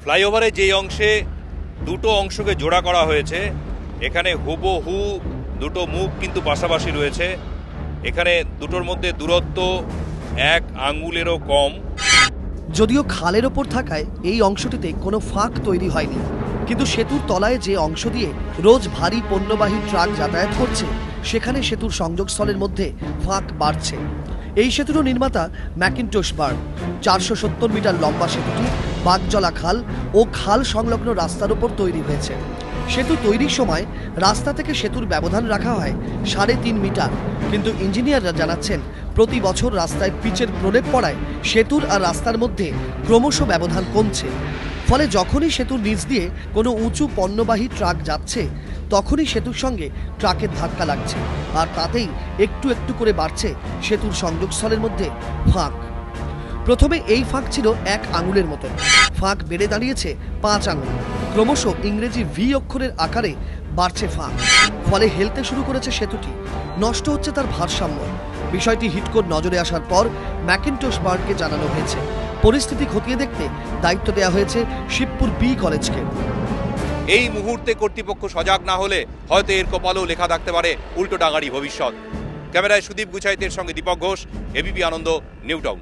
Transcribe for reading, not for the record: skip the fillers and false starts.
ফ্লাইওভারে যে অংশে দুটো অংশকে জোড়া করা হয়েছে, এখানে হুবহু দুটো মুখ কিন্তু পাশাপাশি রয়েছে। এখানে দুটোর মধ্যে দূরত্ব 1 আঙ্গুলেরও কম। যদিও খালের ওপর থাকায় এই অংশটিতে কোনো ফাঁক তৈরি হয়নি, কিন্তু সেতুর তলায় যে অংশ দিয়ে রোজ ভারী পণ্যবাহী ট্রাক যাতায়াত করছে, সেখানে সেতুর সংযোগস্থলের মধ্যে ফাঁক বাড়ছে। এই সেতুরও নির্মাতা ম্যাকিনটোশ বার্গ। 470 মিটার লম্বা সেতুটি বাগজলা খাল ও খাল সংলগ্ন রাস্তার ওপর তৈরি হয়েছে। সেতু তৈরির সময় রাস্তা থেকে সেতুর ব্যবধান রাখা হয় 3.5 মিটার, কিন্তু ইঞ্জিনিয়াররা জানাচ্ছেন প্রতি বছর রাস্তায় পিচের প্রলেপ পড়ায় সেতুর আর রাস্তার মধ্যে ক্রমশ ব্যবধান কমছে। ফলে যখনই সেতুর নিচ দিয়ে কোনো উঁচু পণ্যবাহী ট্রাক যাচ্ছে, তখনই সেতুর সঙ্গে ট্রাকের ধাক্কা লাগছে, আর তাতেই একটু একটু করে বাড়ছে সেতুর সংযোগস্থলের মধ্যে ফাঁক। প্রথমে এই ফাঁক ছিল 1 আঙুলের মতো, ফাঁক বেড়ে দাঁড়িয়েছে 5 আঙুল। ক্রমশ ইংরেজি ভি অক্ষরের আকারে বাড়ছে ফাঁক, ফলে হেলতে শুরু করেছে সেতুটি, নষ্ট হচ্ছে তার ভারসাম্য। বিষয়টি হিটকোর নজরে আসার পর ম্যাকিনটোশ বার্গকে জানানো হয়েছে। পরিস্থিতি খতিয়ে দেখতে দায়িত্ব দেওয়া হয়েছে শিবপুর বি কলেজকে। এই মুহূর্তে কর্তৃপক্ষ সজাগ না হলে হয়তো এর কপালেও লেখা থাকতে পারে উল্টো ডাঙারি ভবিষ্যৎ। ক্যামেরায় সুদীপ গুছাইতের সঙ্গে দীপক ঘোষ, এবিপি আনন্দ, নিউ টাউন।